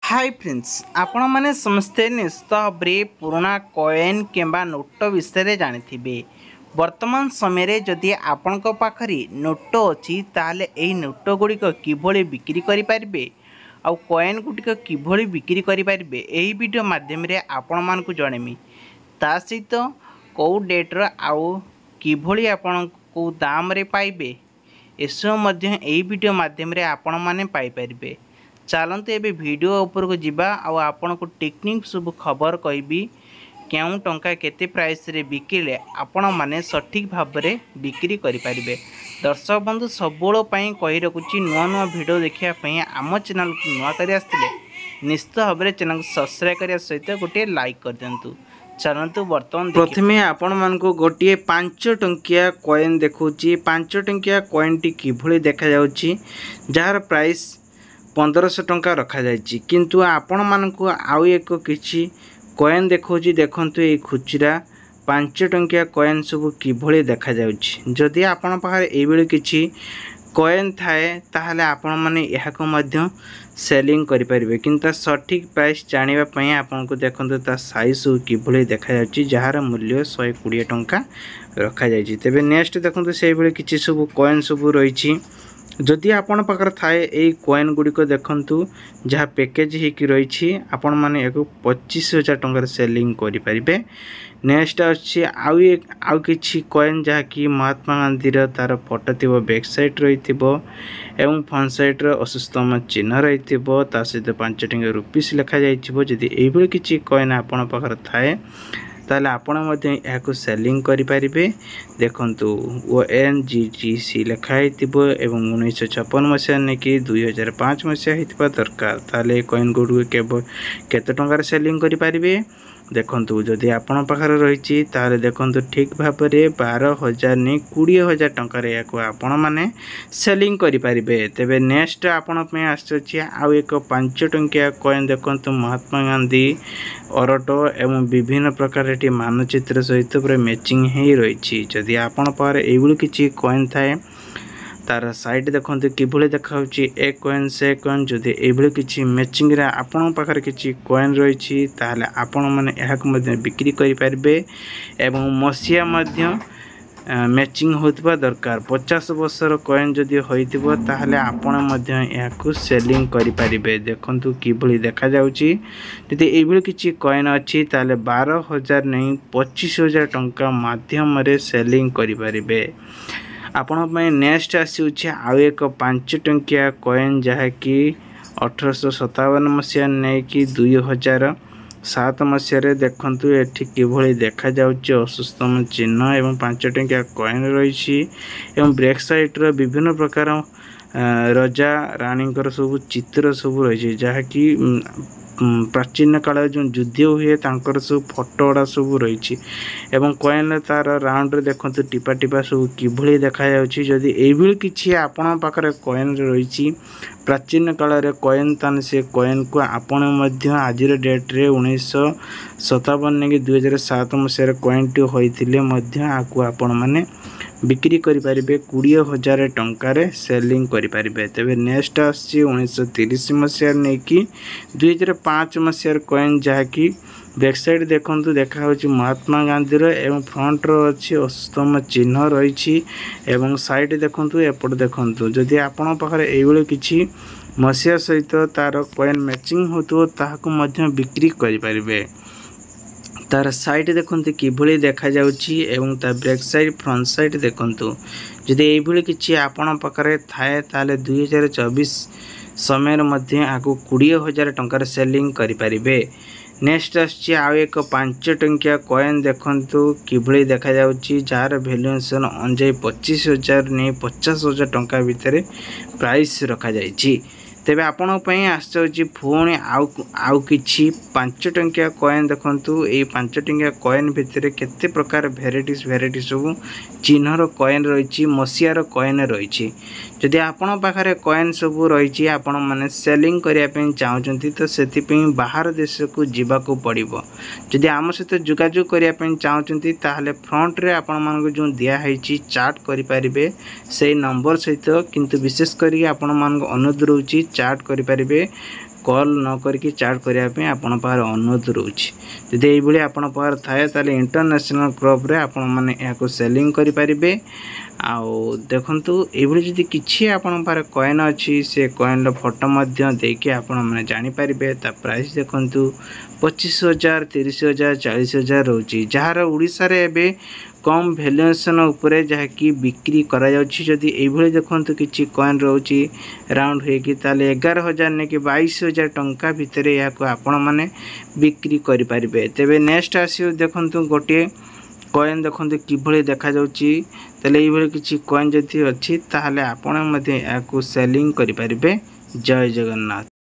Hi friends आपण माने समस्ते निश्चित भाव पुराणा कॉइन किंबा नोट विषय जानिथिबे। वर्तमान समय जदि आपण पाखरे नोट अच्छी ताले एही नोट गुड़िक किभली बिक्री करि पारिबे आउ कॉइन गुड़िक किभली बिक्री करि पारिबे एही वीडियो माध्यम रे आपण मानकु जणेमी। ता सहित कौ डेट्र आउ किभली आपण को दाम रे पाइबे एसो मध्य एही वीडियो माध्यम रे आपण माने पाइ पारिबे। चलते एबे वीडियो ऊपर को जीवा आपण को टेक्निक सब खबर कहबी क्यों टंका केते प्राइस रे बिकिले आपण माने सठिक भाव में बिक्री करि पारिबे। दर्शक बंधु सबुल कही रखुची नुआ नुआ वीडियो देखा आम चैनल को नुआ कर आसते निश्चित भाव में चैनल को सब्सक्राइब करने सहित गोटे लाइक कर दिंतु। चलतु बर्तमान प्रथमे आपण मानकु गोटे 5 टंकिया कॉइन देखुची। 5 टंकिया कॉइन टी किभली देखा जाउची जार प्राइस 1500 टंका रखा जाइछि किंतु आपण मानकु आउ एक किछि कॉइन देखौछि। देखंतु ए खुचरा 5 टंकिया कॉइन सब किभली देखा जाउछि। जदि आपण पाखरे एई बेले किछि कॉइन थाए ताहले आपण माने एहाको मध्य सेलिंग करि परिबे किंतु सठिक प्राइस जानिबा पई आपण को देखंतु ता साइज किभली देखा जाउछि जहार मूल्य 120 टंका रखा जाइछि। तबे नेक्स्ट देखंतु सेई बेले किछि सब कॉइन सब रहिछि। जदि आपण पाखर थाए ए कॉइन गुड़िक देखंतु जहाँ पैकेज होकि रही आपण मैंने एक 25,000 टंकार सेलिंग करि परिबे। नेक्स्ट अच्छी आउ किछि कॉइन जहाँ कि महात्मा गांधी तार फोटो थी बैक साइड रही एवं फ्रंट साइड असुस्तम चिन्ह रही ता सहित 5 टंका रुपीस लिखा जाइछिबो। जदि एइबेले किछि कॉइन आपण पाखर थाए ताले आपण मध्य याको सेलिंग करि परिबे। देखंतु ONGGC लिखा हितिबो एवं 1956 मसिया ने कि 2005 मसिया हितबा दरकार ताले कॉइन गुडु केते टंकार सेलिंग करि परिबे। देखंतु जदि आपण पाखरे रहिछि ताले देखंतु ठीक भाबरे 12,000 ने 20,000 टंकार याको आपण माने सेलिंग करि परिबे। तबे नेक्स्ट आपण पे आछछि आउ एक 5 टंकिया कॉइन देखंतु महात्मा गांधी ऑरोटो एवं विभिन्न प्रकार टी मानचित्र सहित पूरा मैचिंग हे रही। जदि आपण पारे एइबुल किछि कॉइन थाए तार साइड देखंतु किभली देखाउछि एक कॉइन से कॉइन जदि एइबुल किछि मैचिंग रे आपण पाखरे किछि कॉइन रहिछि ताहले आपण माने एहाक मध्य बिक्री करि पारबे एवं मसिया मध्य मैचिंग होतबा दरकार। 50 वर्षर कॉइन जदि होइतिबो ताहले आपण मध्य याकु सेलिंग करि पारिबे। देखंतु किभली देखा जाउछि जदि एइबुल किछि कॉइन अछि ताहले 12,000 नहीं 25,000 टंका माध्यम रे सेलिंग करि पारिबे। आपण पे नेक्स्ट आसी आउ एक 5 टंकिया कॉइन जहाँ कि 1857 मसीहा नहीं कि 2007 मसीह देखंतु एठी किभली देखा जाउछि असुस्तम चिन्ह एवं 5 टंकिया कॉइन रही एवं ब्रेक साइड रो विभिन्न प्रकार राजा रानी सब चित्र सब रही जहाँ कि प्राचीन काल जो युद्ध हुए तांकर सब फोटो गुड़ा सब रही एवं कॉइन तार राउंड रे देखंतु टिपा टिपा सब किभली देखा जाउछि। जदि एइभली किछि आपण पाखरे कॉइन रही प्राचीन काल रे कॉइन तान से कॉइन को आपण मध्य आज डेट रे 1957 ने कि 2007 मसीह कॉइन टी होइथिले मध्य आकु आपण माने बिक्री करि परिबे 20,000 टंका रे सेलिंग करि परिबे। तबे नेक्स्ट आछि 1930 मसीह ने कि 2005 मसीह कॉइन जहाँ कि बैक साइड देखंतु देखा होछि महात्मा गांधी रो एवं फ्रंट रो अछि अस्तम चिन्ह रही एवं साइड देखंतु एपट देखंतु जदि आपण पाखरे एइबेले किछि मसीहा सहित तार कॉइन मैचिंग होतो ताहाकु मध्य बिक्री करि परिबे। तार साइड देखंतु किभली देखा जाउछि एवं ता बैक साइड फ्रंट साइड देखंतु जदि एइभली किछि आपण पाखरे थाए ताले 2024 समय मध्य आगु 20,000 टंकार सेलिंग करि परिबे। नेक्स्ट आछि आउ एक 5 टंकिया कॉइन देखंतु किभली देखा जाउछि जार वैल्यूएशन अंजाई 25,000 ने 50,000 टंका भितर प्राइस रखा जाइछि। तेबे आपण पई आछछि फोन आउ किछि 5 टंकिया कॉइन देखंतु ए 5 टंकिया कॉइन भितर केते प्रकार वेराइटी सब चिन्हर कॉइन रही मसीहार कॉइन रही। जदि आपण पाखरे कॉइन सब रही आपण माने सेलिंग करिया पे चाहउछंती तो सेति पे बाहर देश को जीवा को पड़िबो। जदि आम सहित जोगाजोग करिया पे चाहउछंती ताहले फ्रंट रे आपण मान को जो दिया हैछि चार्ट करि परिबे से नंबर सहित किंतु विशेष करी आपण मान को अनुरोध रहउछि चार्ट करि परिबे कॉल न करके चार्ट करने आपण पाखर अनुरोध रोचे। जदि ये आपण पाखर थाए ताले इंटरनेशनल क्रॉप रे आपण माने याको सेलिंग करि परिबे। आउ देखंतु एभली जदि किछि आपण पाखर कॉइन अछि से कॉइन रो फोटो मध्य देके आपण माने जानि परिबे। ता प्राइस देखंतु 25,000 30,000 40,000 रोची, जार ओडिसा रे एबे कम वैल्यूएशन उपरे जहाँकि बिक्री करा जाउछि। जदि एभली देखंतु किछि कॉइन रोची राउंड हे कि ताले 11,000 ने कि 22,000 टंका भितरे याको आपण माने बिक्री करि परिबे। तेबे नेक्स्ट आसी देखंतु गोटे कॉइन देखंतु किभली देखा जाउछि। ताले एभली किछि कॉइन जदि अछि ताले आपण मध्ये याको सेलिंग करि परिबे। जय जगन्नाथ।